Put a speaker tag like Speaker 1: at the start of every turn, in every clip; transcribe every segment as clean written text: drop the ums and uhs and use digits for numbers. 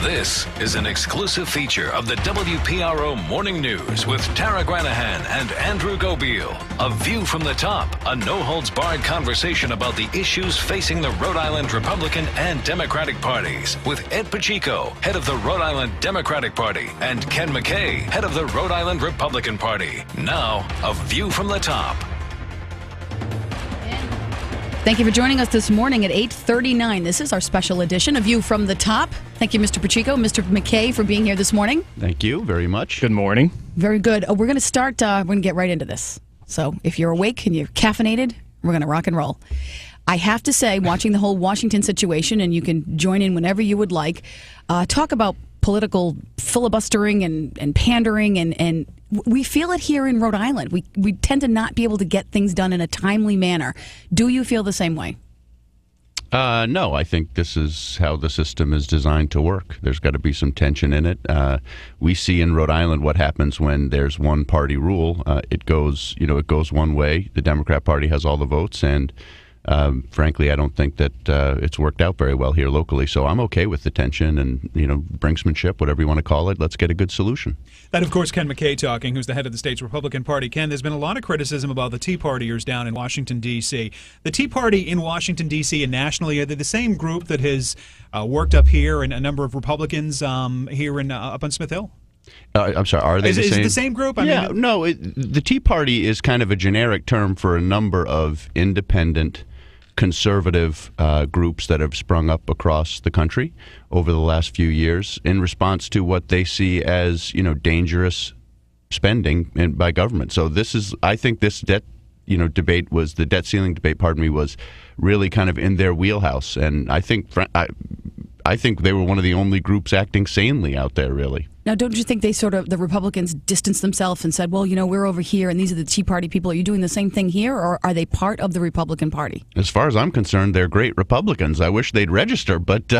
Speaker 1: This is an exclusive feature of the WPRO Morning News with Tara Granahan and Andrew Gobeil. A View from the Top, a no-holds-barred conversation about the issues facing the Rhode Island Republican and Democratic parties with Ed Pacheco, head of the Rhode Island Democratic Party, and Ken McKay, head of the Rhode Island Republican Party. Now, A View from the Top.
Speaker 2: Thank you for joining us this morning at 8:39. This is our special edition of View from the Top. Thank you, Mr. Pacheco, Mr. McKay, for being here this morning.
Speaker 3: Thank you very much.
Speaker 4: Good morning.
Speaker 2: Very good. We're going to start, we're going to get right into this. So if you're awake and you're caffeinated, we're going to rock and roll. I have to say, watching the whole Washington situation, and you can join in whenever you would like, talk about political filibustering and pandering, and we feel it here in Rhode Island. We tend to not be able to get things done in a timely manner. Do you feel the same way?
Speaker 3: No, I think this is how the system is designed to work. There's got to be some tension in it. We see in Rhode Island what happens when there's one party rule. It goes one way. The Democrat Party has all the votes, and frankly, I don't think that it's worked out very well here locally. So I'm okay with the tension and, brinksmanship, whatever you want to call it. Let's get a good solution.
Speaker 5: That, of course, Ken McKay talking, who's the head of the state's Republican Party. Ken, there's been a lot of criticism about the Tea Partiers down in Washington, D.C. The Tea Party in Washington, D.C. and nationally, are they the same group that has worked up here and a number of Republicans here up on Smith Hill?
Speaker 3: I'm sorry, are they the same?
Speaker 5: Is it the same group?
Speaker 3: The Tea Party is kind of a generic term for a number of independent conservative groups that have sprung up across the country over the last few years in response to what they see as, dangerous spending by government. So I think this debt, debate was the debt ceiling debate. Was really kind of in their wheelhouse, and I think they were one of the only groups acting sanely out there, really.
Speaker 2: Now, don't you think the Republicans distanced themselves and said, well, we're over here and these are the Tea Party people. Are you doing the same thing here, or are they part of the Republican Party?
Speaker 3: As far as I'm concerned, they're great Republicans. I wish they'd register, but they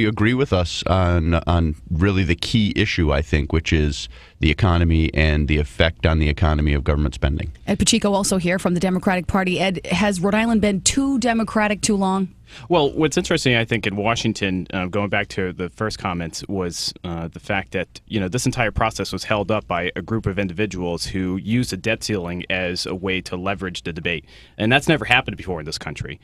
Speaker 3: agree with us on really the key issue, I think, which is the economy and the effect on the economy of government spending.
Speaker 2: Ed Pacheco also here from the Democratic Party. Ed, has Rhode Island been too Democratic too long?
Speaker 4: Well, what's interesting, I think, in Washington, going back to the first comments, was the fact that, this entire process was held up by a group of individuals who used a debt ceiling as a way to leverage the debate. And that's never happened before in this country.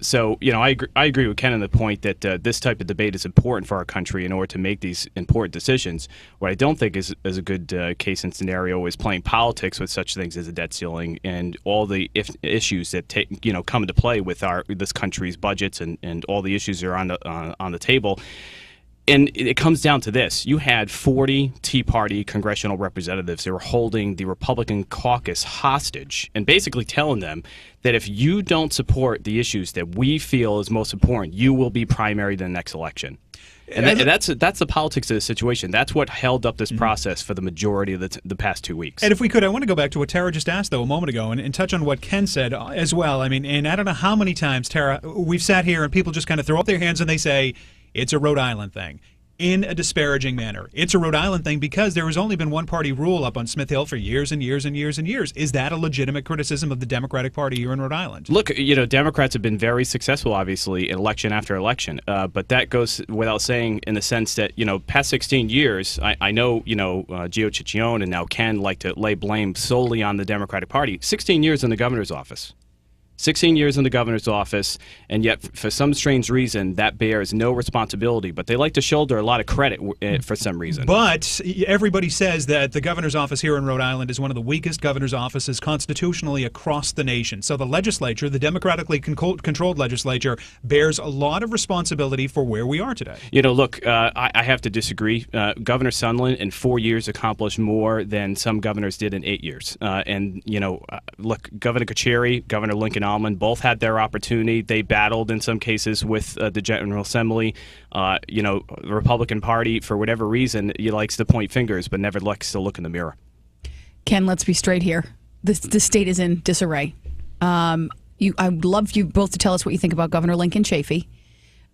Speaker 4: So, I agree with Ken on the point that this type of debate is important for our country in order to make these important decisions. What I don't think is a good case and scenario is playing politics with such things as a debt ceiling and all the issues that come into play with this country's budgets and all the issues that are on the table. And it comes down to this. You had 40 Tea Party congressional representatives that were holding the Republican caucus hostage and basically telling them that if you don't support the issues that we feel is most important, you will be primaried in the next election. And that's the politics of the situation. That's what held up this process for the majority of the past 2 weeks.
Speaker 5: And if we could, I want to go back to what Tara just asked, though, a moment ago, and touch on what Ken said as well. I mean, and I don't know how many times, Tara, we've sat here and people just kind of throw up their hands and they say, it's a Rhode Island thing, in a disparaging manner. It's a Rhode Island thing because there has only been one party rule up on Smith Hill for years and years and years and years. Is that a legitimate criticism of the Democratic Party here in Rhode Island?
Speaker 4: Look, Democrats have been very successful, obviously, election after election. But that goes without saying in the sense that, past 16 years, I know, Gio Ciccione and now Ken like to lay blame solely on the Democratic Party. 16 years in the governor's office. 16 years in the governor's office, and yet for some strange reason that bears no responsibility, but they like to shoulder a lot of credit for some reason.
Speaker 5: But everybody says that the governor's office here in Rhode Island is one of the weakest governor's offices constitutionally across the nation. So the legislature, the democratically controlled legislature, bears a lot of responsibility for where we are today.
Speaker 4: Look, I have to disagree. Governor Sondland in 4 years accomplished more than some governors did in 8 years. Look, Governor Carcieri, Governor Lincoln Almond both had their opportunity. They battled in some cases with the General Assembly. The Republican Party, for whatever reason, he likes to point fingers but never likes to look in the mirror.
Speaker 2: Ken, let's be straight here. The state is in disarray. I would love you both to tell us what you think about Governor Lincoln Chafee,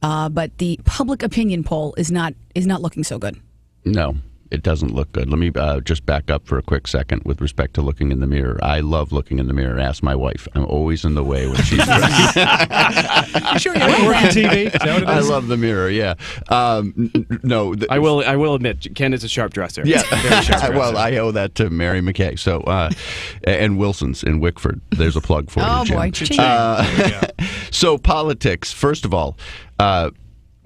Speaker 2: but the public opinion poll is not looking so good.
Speaker 3: No. It doesn't look good. Let me just back up for a quick second with respect to looking in the mirror. I love looking in the mirror. Ask my wife. I'm always in the way when she's dressed.
Speaker 5: You sure you haven't worked on TV? Is that what it
Speaker 3: I
Speaker 5: is?
Speaker 3: love the mirror, yeah. No.
Speaker 4: I will admit, Ken is a sharp dresser.
Speaker 3: Yeah.
Speaker 4: Very sharp dresser.
Speaker 3: Well, I owe that to Mary McKay. So, and Wilson's in Wickford. There's a plug for you, Jim.
Speaker 2: Boy.
Speaker 3: So politics, first of all,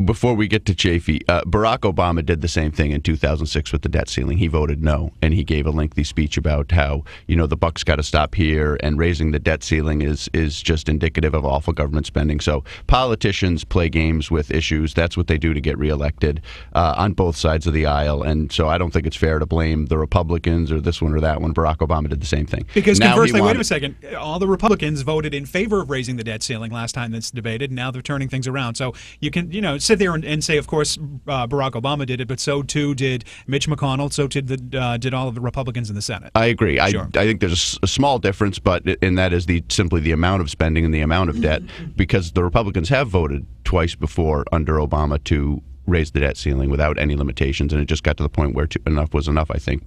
Speaker 3: before we get to Chafee, Barack Obama did the same thing in 2006 with the debt ceiling. He voted no, and he gave a lengthy speech about how, the buck's got to stop here, and raising the debt ceiling is just indicative of awful government spending. So politicians play games with issues. That's what they do to get reelected on both sides of the aisle. And so I don't think it's fair to blame the Republicans or this one or that one. Barack Obama did the same thing.
Speaker 5: Because
Speaker 3: Now
Speaker 5: conversely,
Speaker 3: he
Speaker 5: wait
Speaker 3: wanted-
Speaker 5: a second, all the Republicans voted in favor of raising the debt ceiling last time that's debated, and now they're turning things around. So you can, sit there and say, of course, Barack Obama did it, but so too did Mitch McConnell, so did all of the Republicans in the Senate.
Speaker 3: I agree.
Speaker 5: Sure.
Speaker 3: I think there's a small difference, and that is simply the amount of spending and the amount of debt, because the Republicans have voted twice before under Obama to raise the debt ceiling without any limitations, and it just got to the point where enough was enough, I think.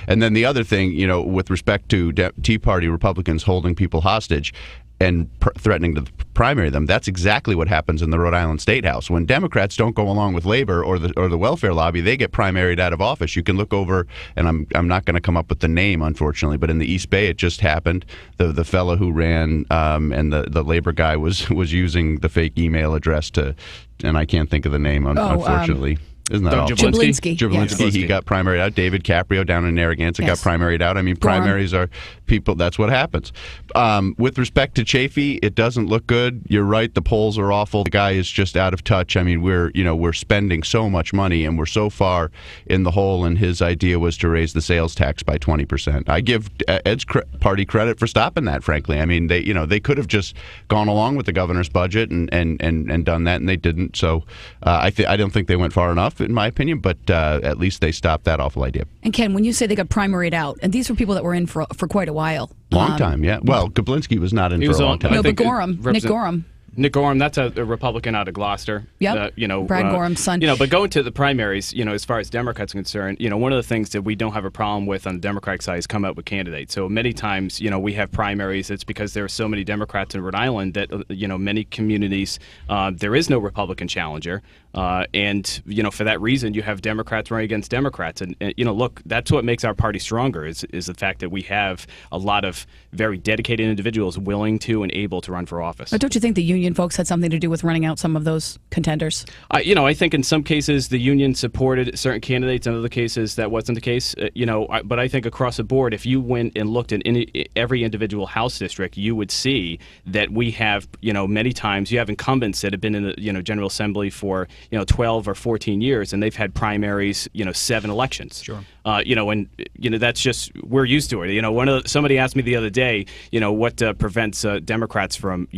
Speaker 3: And then the other thing, with respect to Tea Party Republicans holding people hostage and threatening to primary them, that's exactly what happens in the Rhode Island State House. When Democrats don't go along with labor or the welfare lobby, they get primaried out of office. You can look over, and I'm not going to come up with the name, unfortunately, but in the East Bay it just happened. The fellow who ran and the labor guy was using the fake email address and I can't think of the name, unfortunately. Isn't that
Speaker 4: Doug
Speaker 3: awful?
Speaker 2: Jablinski.
Speaker 3: Jablinski,
Speaker 2: Yes.
Speaker 3: he got primaried out. David Caprio down in Narragansett got primaried out. I mean, primaries are people. That's what happens. With respect to Chafee, it doesn't look good. You're right. The polls are awful. The guy is just out of touch. I mean, we're spending so much money, and we're so far in the hole. And his idea was to raise the sales tax by 20%. I give Ed's party credit for stopping that. Frankly, I mean, they could have just gone along with the governor's budget and done that, and they didn't. So I don't think they went far enough, in my opinion, but at least they stopped that awful idea.
Speaker 2: And Ken, when you say they got primaried out, and these were people that were in for quite a while.
Speaker 3: Long time, yeah. Well, Kablinski was not in for a long time.
Speaker 2: No, but
Speaker 4: think
Speaker 2: Nick Gorham.
Speaker 4: Nick Gorham, that's a Republican out of Gloucester.
Speaker 2: Yep. Brad Gorham's son.
Speaker 4: But going to the primaries, as far as Democrats are concerned, one of the things that we don't have a problem with on the Democratic side is come up with candidates. So many times, we have primaries. It's because there are so many Democrats in Rhode Island that, many communities, there is no Republican challenger. And for that reason, you have Democrats running against Democrats. And look, that's what makes our party stronger is the fact that we have a lot of very dedicated individuals willing to and able to run for office.
Speaker 2: But don't you think the union folks had something to do with running out some of those contenders?
Speaker 4: I think in some cases the union supported certain candidates. In other cases, that wasn't the case. But I think across the board, if you went and looked at every individual House district, you would see that we have, many times you have incumbents that have been in the, General Assembly for, 12 or 14 years, and they've had primaries, 7 elections.
Speaker 5: Sure.
Speaker 4: That's just, we're used to it. Somebody asked me the other day, what prevents Democrats from,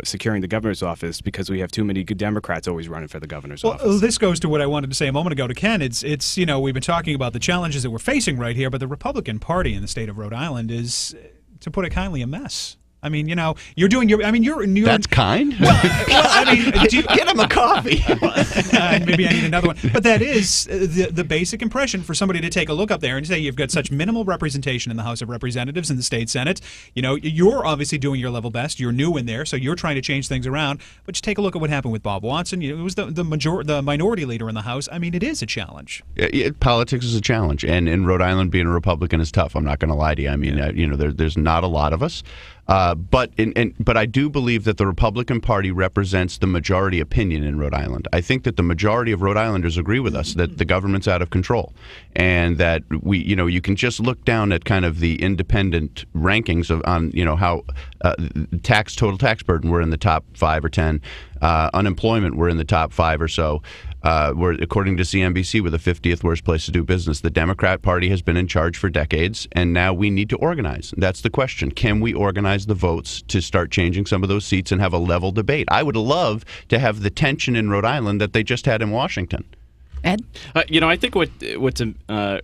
Speaker 4: securing the governor's office, because we have too many good Democrats always running for the governor's office.
Speaker 5: Well, this goes to what I wanted to say a moment ago to Ken. It's we've been talking about the challenges that we're facing right here, but the Republican Party in the state of Rhode Island is, to put it kindly, a mess. I mean, you're doing your. I mean, you're.
Speaker 3: That's kind.
Speaker 5: Well, I mean,
Speaker 3: Get him a coffee.
Speaker 5: Maybe I need another one. But that is the basic impression for somebody to take a look up there and say you've got such minimal representation in the House of Representatives and the state Senate. You're obviously doing your level best. You're new in there, so you're trying to change things around. But just take a look at what happened with Bob Watson. It was the minority leader in the House. I mean, it is a challenge.
Speaker 3: Politics is a challenge, and in Rhode Island, being a Republican is tough. I'm not going to lie to you. I mean, there's not a lot of us. But I do believe that the Republican Party represents the majority opinion in Rhode Island. I think that the majority of Rhode Islanders agree with us that the government's out of control, and that you can just look down at kind of the independent rankings on how total tax burden, we're in the top 5 or 10, unemployment, we're in the top 5 or so. We're, according to CNBC, we're the 50th worst place to do business. The Democrat Party has been in charge for decades, and now we need to organize. That's the question. Can we organize the votes to start changing some of those seats and have a level debate? I would love to have the tension in Rhode Island that they just had in Washington.
Speaker 2: Ed?
Speaker 4: I think what's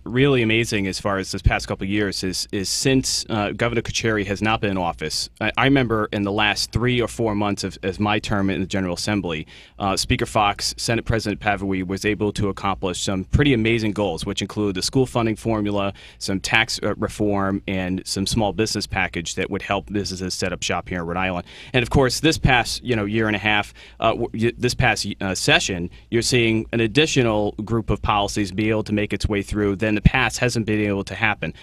Speaker 4: really amazing as far as this past couple of years is since Governor Kucheri has not been in office. I remember in the last 3 or 4 months of my term in the General Assembly, Speaker Fox, Senate President Pavouey was able to accomplish some pretty amazing goals, which include the school funding formula, some tax reform, and some small business package that would help businesses set up shop here in Rhode Island. And of course, this past year and a half, this past session, you're seeing an additional group of policies be able to make its way through then the past hasn't been able to happen.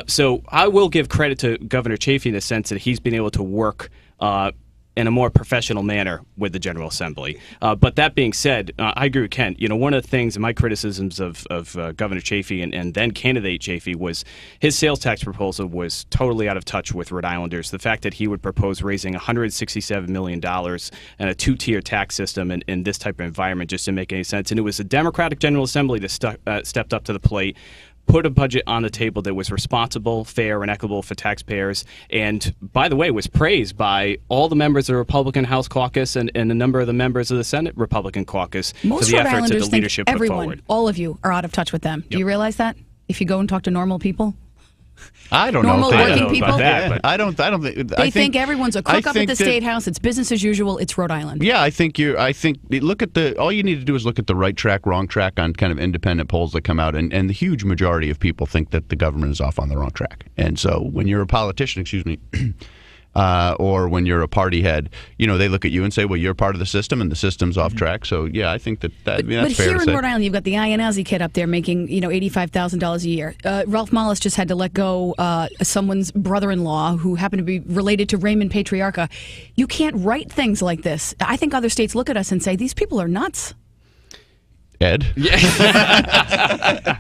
Speaker 4: So I will give credit to Governor Chafee in the sense that he's been able to work in a more professional manner with the General Assembly. But that being said, I agree with Ken. One of the things, my criticisms of Governor Chafee and then candidate Chafee was his sales tax proposal was totally out of touch with Rhode Islanders. The fact that he would propose raising $167 million and a two-tier tax system in this type of environment just didn't make any sense. And it was the Democratic General Assembly that stepped up to the plate, put a budget on the table that was responsible, fair, and equitable for taxpayers, and, by the way, was praised by all the members of the Republican House Caucus and a number of the members of the Senate Republican Caucus for the efforts that the leadership put forward.
Speaker 2: All of you are out of touch with them. Do you realize that? If you go and talk to normal people?
Speaker 3: I don't
Speaker 2: Normal
Speaker 3: know.
Speaker 2: working people?
Speaker 4: About that, but
Speaker 3: I don't think
Speaker 2: They think everyone's a cook up at the State House. It's business as usual. It's Rhode Island.
Speaker 3: Yeah, I think look at all you need to do is look at the right track, wrong track on kind of independent polls that come out, and the huge majority of people think that the government is off on the wrong track. And so when you're a politician, or when you're a party head, they look at you and say, well, you're part of the system and the system's off track. So, yeah, I think that's fair to say.
Speaker 2: But here in Rhode Island, you've got the Iannazzi kid up there making, $85,000 a year. Ralph Mollis just had to let go someone's brother-in-law who happened to be related to Raymond Patriarca. You can't write things like this. I think other states look at us and say, these people are nuts.
Speaker 3: Ed?
Speaker 4: Yeah.